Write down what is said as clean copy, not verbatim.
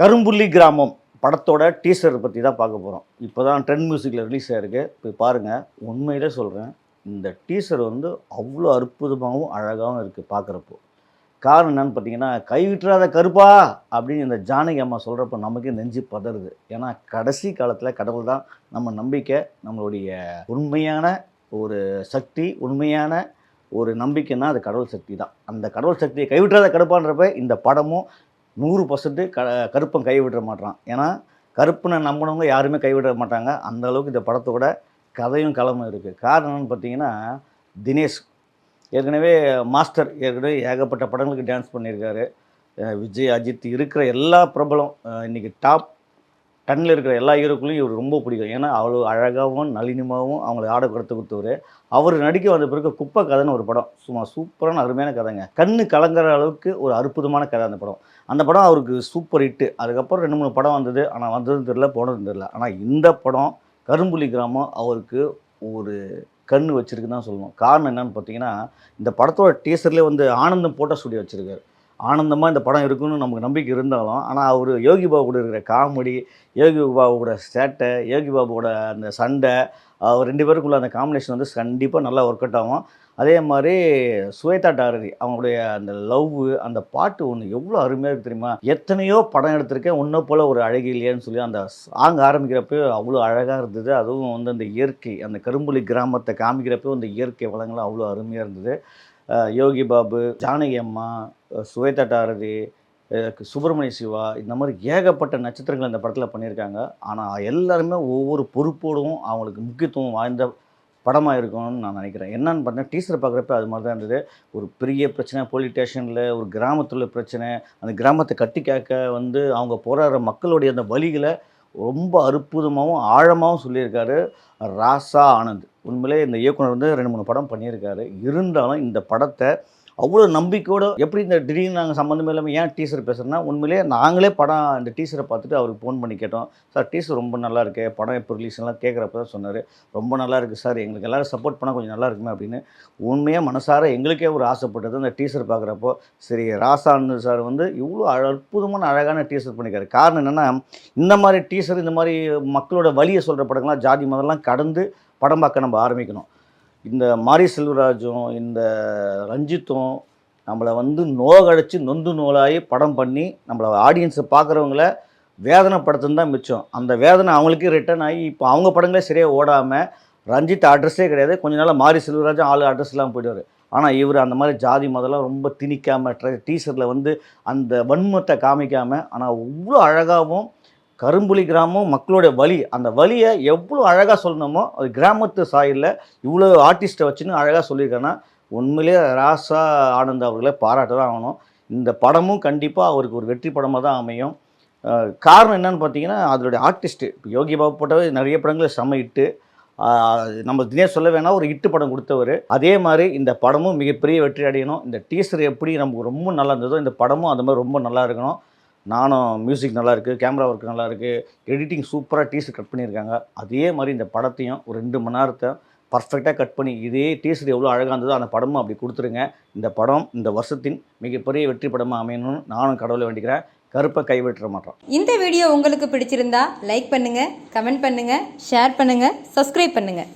கரும்புள்ளி கிராமம் படத்தோட டீசர் பற்றி தான் பார்க்க போகிறோம். இப்போ தான் ட்ரெண்ட் மியூசிக்கில் ரிலீஸ் ஆகிருக்கு. போய் பாருங்கள். உண்மையிலே சொல்கிறேன், இந்த டீசர் வந்து அவ்வளோ அற்புதமாகவும் அழகாகவும் இருக்குது பார்க்குறப்போ. காரணம் என்னன்னு பார்த்தீங்கன்னா, கை விட்டுறாத கருப்பா அப்படின்னு இந்த ஜானகி அம்மா சொல்கிறப்ப நமக்கே நெஞ்சு பதறுது. ஏன்னா கடைசி காலத்தில் கடவுள் தான் நம்ம நம்பிக்கை, நம்மளுடைய உண்மையான ஒரு சக்தி, உண்மையான ஒரு நம்பிக்கைன்னா அது கடவுள் சக்தி தான். அந்த கடவுள் சக்தியை கைவிட்டுறாத கருப்பான்றப்ப இந்த படமும் 100% கருப்பன் கைவிட மாட்டான். ஏன்னா கருப்பனை நம்பினவங்க யாருமே கைவிட மாட்டாங்க. அந்த அளவுக்கு இந்த படத்தோட கதையும் களமும் இருக்குது. காரணம் என்னன்னு பார்த்தீங்கன்னா, தினேஷ் ஏற்கனவே மாஸ்டர் ஏற்கனவே ஏகப்பட்ட படங்களுக்கு டான்ஸ் பண்ணியிருக்காரு. விஜய், அஜித் இருக்கிற எல்லா பிரபலம் இன்றைக்கி டாப் 10ல் இருக்கிற எல்லா ஹீரோக்குள்ளேயும் இவர் ரொம்ப பிடிக்கும். ஏன்னா அவ்வளோ அழகாகவும் நளினமாகவும் அவங்களை ஆட கற்றுக் கொடுத்தவர். அவர் நடிக்க வந்த பிறகு குப்பை கதைன்னு ஒரு படம், சும்மா சூப்பரான அருமையான கதைங்க. கண்ணு கலங்குற அளவுக்கு ஒரு அற்புதமான கதை அந்த படம். அந்த படம் அவருக்கு சூப்பர் ஹிட்டு. அதுக்கப்புறம் 2, 3 படம் வந்தது. ஆனால் வந்ததும் தெரில, போனதும் தெரில. ஆனால் இந்த படம் கரும்புள்ளி கிராமம் அவருக்கு ஒரு கண் வச்சுருக்குன்னு தான் சொல்லணும். காரணம் என்னன்னு பார்த்தீங்கன்னா, இந்த படத்தோட டீசர்லேயே வந்து ஆனந்தம் ஃபோட்டோ ஸ்டுடியோ வச்சுருக்காரு. ஆனந்தமாக இந்த படம் இருக்குன்னு நமக்கு நம்பிக்கை இருந்தாலும், ஆனால் அவர் யோகி பாபு கூட இருக்கிற காமெடி, யோகி பாபுவோட சேட்டை, யோகி பாபுவோட அந்த சண்டை, அவர் 2 பேருக்குள்ள அந்த காம்பினேஷன் வந்து கண்டிப்பாக நல்லா ஒர்க் அவுட் ஆகும். அதே மாதிரி சுவேதா டாரதி அவங்களுடைய அந்த லவ், அந்த பாட்டு ஒன்று எவ்வளோ அருமையாக இருக்குது தெரியுமா? எத்தனையோ படம் எடுத்திருக்கேன், ஒன்றை போல் ஒரு அழகு இல்லையான்னு சொல்லி அந்த சாங் ஆரம்பிக்கிறப்போ அவ்வளோ அழகாக இருந்தது. அதுவும் வந்து அந்த இயற்கை, அந்த கரும்புள்ளி கிராமத்தை காமிக்கிறப்போ அந்த இயற்கை வளங்களும் அவ்வளோ அருமையாக இருந்தது. யோகி பாபு, ஜானகி அம்மா, சுவேதா டாரதி, சுப்பிரமணிய சிவா, இந்த மாதிரி ஏகப்பட்ட நட்சத்திரங்கள் இந்த படத்தில் பண்ணியிருக்காங்க. ஆனால் எல்லாருமே ஒவ்வொரு பொறுப்போடும் அவங்களுக்கு முக்கியத்துவம் வாய்ந்த படமாக இருக்கணும்னு நான் நினைக்கிறேன். என்னன்னு பார்த்தீங்கன்னா, டீசர் பார்க்குறப்ப அது மாதிரி தான் இருந்தது. ஒரு பெரிய பிரச்சனை போலீஸ் ஸ்டேஷனில், ஒரு கிராமத்தில் பிரச்சனை, அந்த கிராமத்தை கட்டி காக்க வந்து அவங்க போராடுற மக்களுடைய அந்த வலிகளை ரொம்ப அற்புதமாகவும் ஆழமாகவும் சொல்லியிருக்காரு ராசா ஆனந்த். உண்மையிலே இந்த இயக்குனர் வந்து 2, 3 படம் பண்ணியிருக்காரு. இருந்தாலும் இந்த படத்தை அவ்வளோ நம்பிக்கையோடு எப்படி இந்த திடீர்னு நாங்கள் சம்மந்தமே இல்லாமல் ஏன் டீசர் பேசுகிறேன்னா, உண்மையிலே நாங்களே படம் இந்த டீசரை பார்த்துட்டு அவருக்கு ஃபோன் பண்ணி கேட்டோம். சார் டீசர் ரொம்ப நல்லா இருக்கு, படம் எப்போ ரிலீஸ்லாம் கேட்குறப்ப தான் சொன்னார். ரொம்ப நல்லா இருக்குது சார், எங்களுக்கு எல்லோரும் சப்போர்ட் பண்ணால் கொஞ்சம் நல்லா இருக்குமே அப்படின்னு. உண்மையாக மனசார எங்களுக்கே ஒரு ஆசைப்பட்டது அந்த டீசர் பார்க்குறப்போ. சரி, ராசான்னு சார் வந்து இவ்வளோ அற்புதமான அழகான டீசர் பண்ணியிருக்காரு. காரணம் என்னென்னா, இந்த மாதிரி டீசர், இந்த மாதிரி மக்களோட வலியை சொல்கிற படங்கள்லாம் ஜாதி மதம்லாம் கடந்து படம் பார்க்க நம்ம ஆரம்பிக்கணும். இந்த மாரி செல்வராஜும் இந்த ரஞ்சித்தும் நம்மளை வந்து நோகடிச்சு நொந்து நூலாகி படம் பண்ணி நம்மளை ஆடியன்ஸை பார்க்குறவங்கள வேதனைப்படுத்துன்னு தான் மிச்சம். அந்த வேதனை அவங்களுக்கே ரிட்டர்ன் ஆகி இப்போ அவங்க படங்களே சரியாக ஓடாமல், ரஞ்சித் அட்ரஸே கிடையாது, கொஞ்ச நாள் மாரி செல்வராஜும் ஆள் அட்ரஸ் இல்லாமல் போயிடுவார். ஆனால் இவர் அந்த மாதிரி ஜாதி மதம்லாம் ரொம்ப திணிக்காமல் டீசரில் வந்து அந்த வன்மத்தை காமிக்காமல், ஆனால் அவ்வளோ அழகாகவும் கரும்புள்ளி கிராமம் மக்களோட வலி, அந்த வலியை எவ்வளோ அழகாக சொல்லணுமோ அது கிராமத்து சாயலில் இவ்வளோ ஆர்டிஸ்ட்டை வச்சுன்னு அழகாக சொல்லியிருக்கேன்னா, உண்மையிலே ராசா ஆனந்த் அவர்களை பாராட்ட தான் ஆகணும். இந்த படமும் கண்டிப்பாக அவருக்கு ஒரு வெற்றி படமாக தான் அமையும். காரணம் என்னன்னு பார்த்தீங்கன்னா, அதோடைய ஆர்டிஸ்ட்டு இப்போ யோகி பாபு போட்டவே நிறைய படங்கள் செம்ம ஹிட்டு. நம்ம தினேஷ் சொல்ல வேணால் ஒரு ஹிட்டு படம் கொடுத்தவர். அதே மாதிரி இந்த படமும் மிகப்பெரிய வெற்றி அடையணும். இந்த டீசர் எப்படி நமக்கு ரொம்ப நல்லா இருந்ததோ இந்த படமும் அந்த மாதிரி ரொம்ப நல்லா இருக்கணும். நானும் மியூசிக் நல்லாயிருக்கு, கேமரா ஒர்க் நல்லாயிருக்கு, எடிட்டிங் சூப்பராக டீசர் கட் பண்ணியிருக்காங்க. அதே மாதிரி இந்த படத்தையும் ஒரு 2 மணி நேரத்தை பர்ஃபெக்டாக கட் பண்ணி இதே டீசர் எவ்வளோ அழகாக இருந்ததோ அந்த படமும் அப்படி கொடுத்துருங்க. இந்த படம் இந்த வருஷத்தின் மிகப்பெரிய வெற்றி படமாக அமையணும்னு நானும் கடவுளை வேண்டிக்கிறேன். கருப்பை கைவிட்டுற மாட்டோம். இந்த வீடியோ உங்களுக்கு பிடிச்சிருந்தா லைக் பண்ணுங்கள், கமெண்ட் பண்ணுங்கள், ஷேர் பண்ணுங்கள், சப்ஸ்கிரைப் பண்ணுங்கள்.